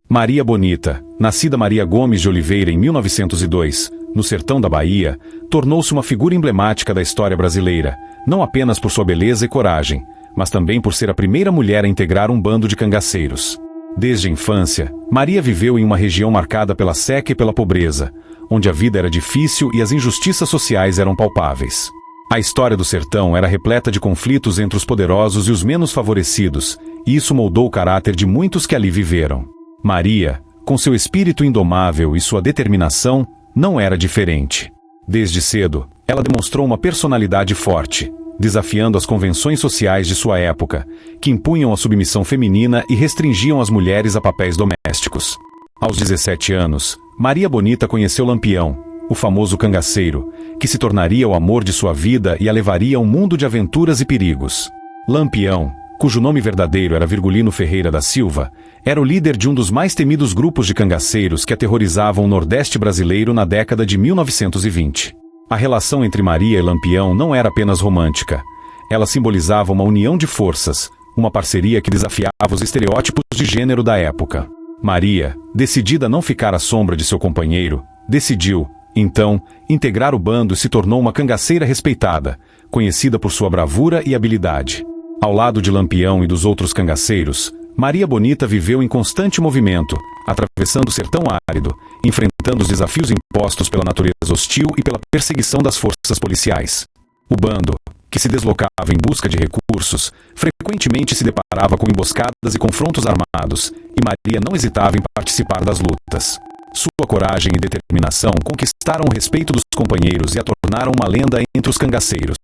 Maria Bonita, nascida Maria Gomes de Oliveira em 1902, no sertão da Bahia, tornou-se uma figura emblemática da história brasileira, não apenas por sua beleza e coragem, mas também por ser a primeira mulher a integrar um bando de cangaceiros. Desde a infância, Maria viveu em uma região marcada pela seca e pela pobreza, onde a vida era difícil e as injustiças sociais eram palpáveis. A história do sertão era repleta de conflitos entre os poderosos e os menos favorecidos, e isso moldou o caráter de muitos que ali viveram. Maria, com seu espírito indomável e sua determinação, não era diferente. Desde cedo, ela demonstrou uma personalidade forte, desafiando as convenções sociais de sua época, que impunham a submissão feminina e restringiam as mulheres a papéis domésticos. Aos 17 anos, Maria Bonita conheceu Lampião, o famoso cangaceiro, que se tornaria o amor de sua vida e a levaria a um mundo de aventuras e perigos. Lampião, cujo nome verdadeiro era Virgulino Ferreira da Silva, era o líder de um dos mais temidos grupos de cangaceiros que aterrorizavam o Nordeste brasileiro na década de 1920. A relação entre Maria e Lampião não era apenas romântica. Ela simbolizava uma união de forças, uma parceria que desafiava os estereótipos de gênero da época. Maria, decidida a não ficar à sombra de seu companheiro, decidiu, então, integrar o bando e se tornou uma cangaceira respeitada, conhecida por sua bravura e habilidade. Ao lado de Lampião e dos outros cangaceiros, Maria Bonita viveu em constante movimento, atravessando o sertão árido, enfrentando os desafios impostos pela natureza hostil e pela perseguição das forças policiais. O bando, que se deslocava em busca de recursos, frequentemente se deparava com emboscadas e confrontos armados, e Maria não hesitava em participar das lutas. Sua coragem e determinação conquistaram o respeito dos companheiros e a tornaram uma lenda entre os cangaceiros.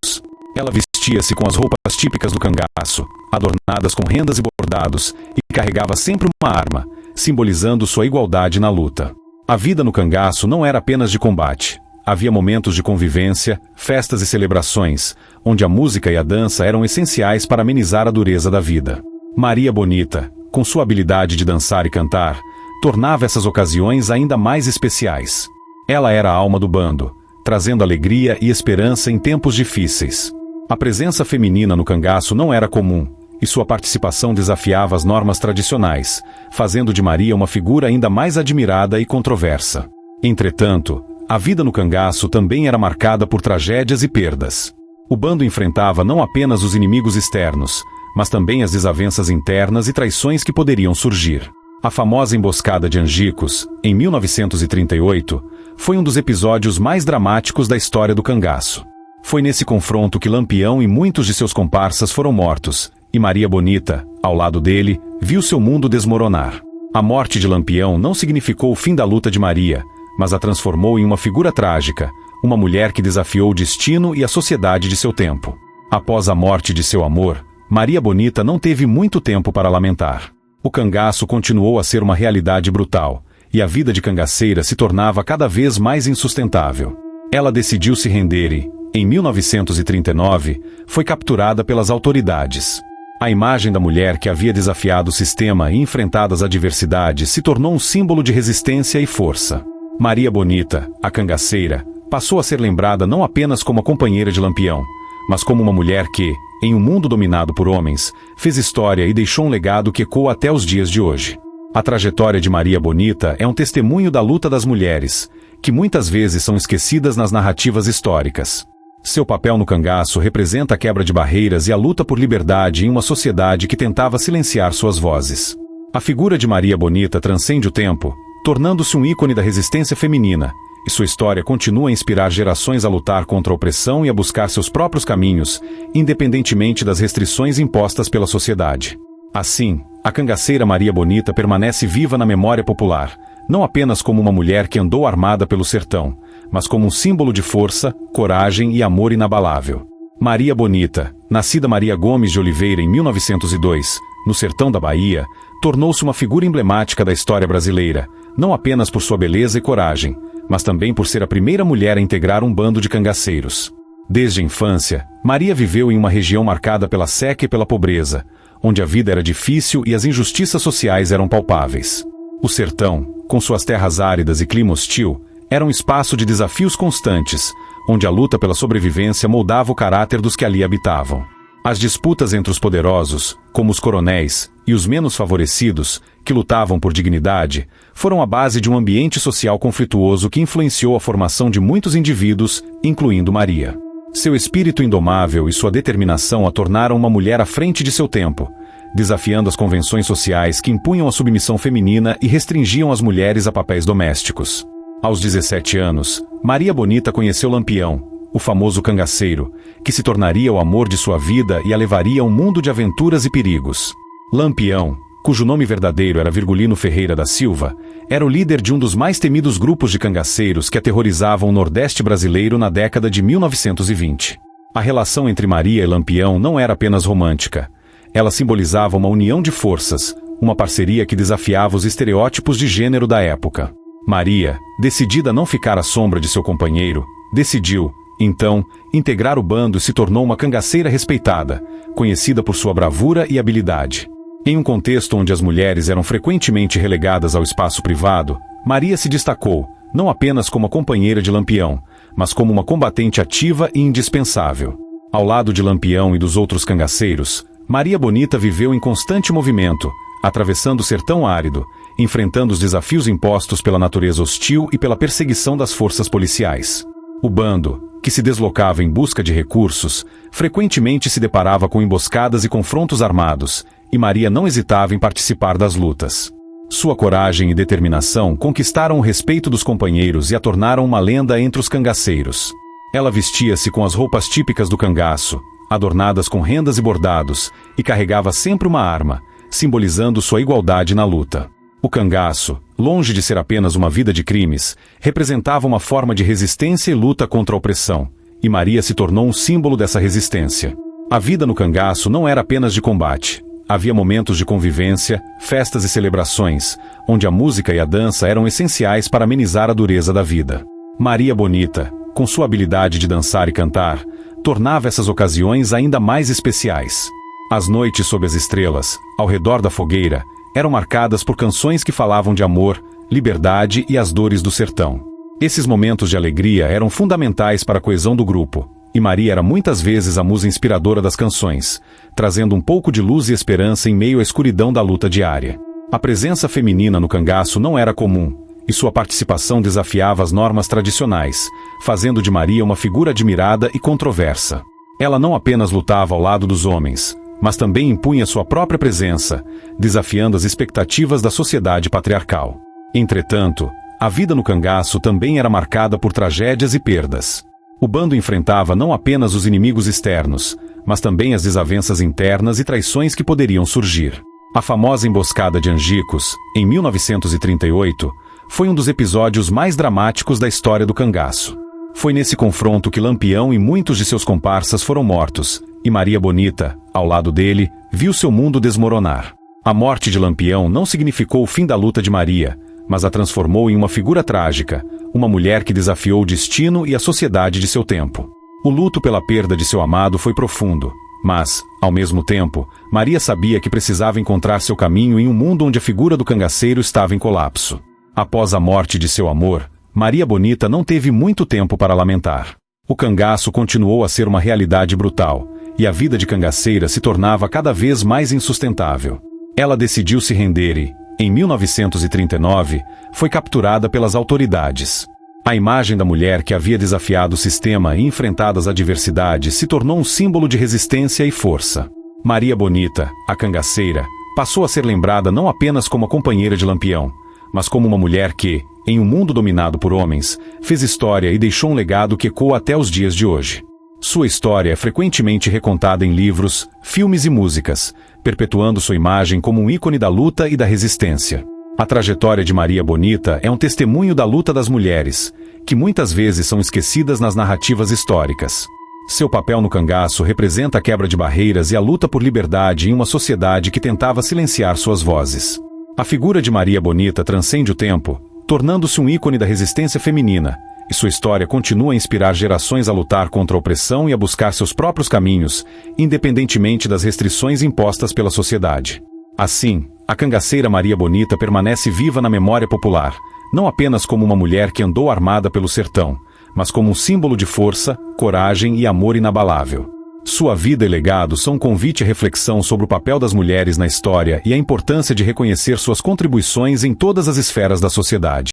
Ela vestia-se com as roupas típicas do cangaço, adornadas com rendas e bordados, e carregava sempre uma arma, simbolizando sua igualdade na luta. A vida no cangaço não era apenas de combate. Havia momentos de convivência, festas e celebrações, onde a música e a dança eram essenciais para amenizar a dureza da vida. Maria Bonita, com sua habilidade de dançar e cantar, tornava essas ocasiões ainda mais especiais. Ela era a alma do bando, trazendo alegria e esperança em tempos difíceis. A presença feminina no cangaço não era comum, e sua participação desafiava as normas tradicionais, fazendo de Maria uma figura ainda mais admirada e controversa. Entretanto, a vida no cangaço também era marcada por tragédias e perdas. O bando enfrentava não apenas os inimigos externos, mas também as desavenças internas e traições que poderiam surgir. A famosa emboscada de Angicos, em 1938, foi um dos episódios mais dramáticos da história do cangaço. Foi nesse confronto que Lampião e muitos de seus comparsas foram mortos, e Maria Bonita, ao lado dele, viu seu mundo desmoronar. A morte de Lampião não significou o fim da luta de Maria, mas a transformou em uma figura trágica, uma mulher que desafiou o destino e a sociedade de seu tempo. Após a morte de seu amor, Maria Bonita não teve muito tempo para lamentar. O cangaço continuou a ser uma realidade brutal, e a vida de cangaceira se tornava cada vez mais insustentável. Ela decidiu se render e, em 1939, foi capturada pelas autoridades. A imagem da mulher que havia desafiado o sistema e enfrentado as adversidades se tornou um símbolo de resistência e força. Maria Bonita, a cangaceira, passou a ser lembrada não apenas como a companheira de Lampião, mas como uma mulher que, em um mundo dominado por homens, fez história e deixou um legado que ecoa até os dias de hoje. A trajetória de Maria Bonita é um testemunho da luta das mulheres, que muitas vezes são esquecidas nas narrativas históricas. Seu papel no cangaço representa a quebra de barreiras e a luta por liberdade em uma sociedade que tentava silenciar suas vozes. A figura de Maria Bonita transcende o tempo, tornando-se um ícone da resistência feminina, e sua história continua a inspirar gerações a lutar contra a opressão e a buscar seus próprios caminhos, independentemente das restrições impostas pela sociedade. Assim, a cangaceira Maria Bonita permanece viva na memória popular, não apenas como uma mulher que andou armada pelo sertão, mas como um símbolo de força, coragem e amor inabalável. Maria Bonita, nascida Maria Gomes de Oliveira em 1902, no sertão da Bahia, tornou-se uma figura emblemática da história brasileira, não apenas por sua beleza e coragem, mas também por ser a primeira mulher a integrar um bando de cangaceiros. Desde a infância, Maria viveu em uma região marcada pela seca e pela pobreza, onde a vida era difícil e as injustiças sociais eram palpáveis. O sertão, com suas terras áridas e clima hostil, era um espaço de desafios constantes, onde a luta pela sobrevivência moldava o caráter dos que ali habitavam. As disputas entre os poderosos, como os coronéis, e os menos favorecidos, que lutavam por dignidade, foram a base de um ambiente social conflituoso que influenciou a formação de muitos indivíduos, incluindo Maria. Seu espírito indomável e sua determinação a tornaram uma mulher à frente de seu tempo, desafiando as convenções sociais que impunham a submissão feminina e restringiam as mulheres a papéis domésticos. Aos 17 anos, Maria Bonita conheceu Lampião, o famoso cangaceiro, que se tornaria o amor de sua vida e a levaria a um mundo de aventuras e perigos. Lampião, cujo nome verdadeiro era Virgulino Ferreira da Silva, era o líder de um dos mais temidos grupos de cangaceiros que aterrorizavam o Nordeste brasileiro na década de 1920. A relação entre Maria e Lampião não era apenas romântica. Ela simbolizava uma união de forças, uma parceria que desafiava os estereótipos de gênero da época. Maria, decidida a não ficar à sombra de seu companheiro, decidiu, então, integrar o bando e se tornou uma cangaceira respeitada, conhecida por sua bravura e habilidade. Em um contexto onde as mulheres eram frequentemente relegadas ao espaço privado, Maria se destacou, não apenas como a companheira de Lampião, mas como uma combatente ativa e indispensável. Ao lado de Lampião e dos outros cangaceiros, Maria Bonita viveu em constante movimento, atravessando o sertão árido, enfrentando os desafios impostos pela natureza hostil e pela perseguição das forças policiais. O bando, que se deslocava em busca de recursos, frequentemente se deparava com emboscadas e confrontos armados, e Maria não hesitava em participar das lutas. Sua coragem e determinação conquistaram o respeito dos companheiros e a tornaram uma lenda entre os cangaceiros. Ela vestia-se com as roupas típicas do cangaço, adornadas com rendas e bordados, e carregava sempre uma arma, simbolizando sua igualdade na luta. O cangaço, longe de ser apenas uma vida de crimes, representava uma forma de resistência e luta contra a opressão, e Maria se tornou um símbolo dessa resistência. A vida no cangaço não era apenas de combate. Havia momentos de convivência, festas e celebrações, onde a música e a dança eram essenciais para amenizar a dureza da vida. Maria Bonita, com sua habilidade de dançar e cantar, tornava essas ocasiões ainda mais especiais. As noites sob as estrelas, ao redor da fogueira, eram marcadas por canções que falavam de amor, liberdade e as dores do sertão. Esses momentos de alegria eram fundamentais para a coesão do grupo, e Maria era muitas vezes a musa inspiradora das canções, trazendo um pouco de luz e esperança em meio à escuridão da luta diária. A presença feminina no cangaço não era comum, e sua participação desafiava as normas tradicionais, fazendo de Maria uma figura admirada e controversa. Ela não apenas lutava ao lado dos homens, mas também impunha sua própria presença, desafiando as expectativas da sociedade patriarcal. Entretanto, a vida no cangaço também era marcada por tragédias e perdas. O bando enfrentava não apenas os inimigos externos, mas também as desavenças internas e traições que poderiam surgir. A famosa emboscada de Angicos, em 1938, foi um dos episódios mais dramáticos da história do cangaço. Foi nesse confronto que Lampião e muitos de seus comparsas foram mortos, e Maria Bonita, ao lado dele, viu seu mundo desmoronar. A morte de Lampião não significou o fim da luta de Maria, mas a transformou em uma figura trágica, uma mulher que desafiou o destino e a sociedade de seu tempo. O luto pela perda de seu amado foi profundo, mas, ao mesmo tempo, Maria sabia que precisava encontrar seu caminho em um mundo onde a figura do cangaceiro estava em colapso. Após a morte de seu amor, Maria Bonita não teve muito tempo para lamentar. O cangaço continuou a ser uma realidade brutal, e a vida de cangaceira se tornava cada vez mais insustentável. Ela decidiu se render e, em 1939, foi capturada pelas autoridades. A imagem da mulher que havia desafiado o sistema e enfrentado as adversidades se tornou um símbolo de resistência e força. Maria Bonita, a cangaceira, passou a ser lembrada não apenas como a companheira de Lampião, mas como uma mulher que, em um mundo dominado por homens, fez história e deixou um legado que ecoa até os dias de hoje. Sua história é frequentemente recontada em livros, filmes e músicas, perpetuando sua imagem como um ícone da luta e da resistência. A trajetória de Maria Bonita é um testemunho da luta das mulheres, que muitas vezes são esquecidas nas narrativas históricas. Seu papel no cangaço representa a quebra de barreiras e a luta por liberdade em uma sociedade que tentava silenciar suas vozes. A figura de Maria Bonita transcende o tempo, tornando-se um ícone da resistência feminina, e sua história continua a inspirar gerações a lutar contra a opressão e a buscar seus próprios caminhos, independentemente das restrições impostas pela sociedade. Assim, a cangaceira Maria Bonita permanece viva na memória popular, não apenas como uma mulher que andou armada pelo sertão, mas como um símbolo de força, coragem e amor inabalável. Sua vida e legado são um convite à reflexão sobre o papel das mulheres na história e a importância de reconhecer suas contribuições em todas as esferas da sociedade.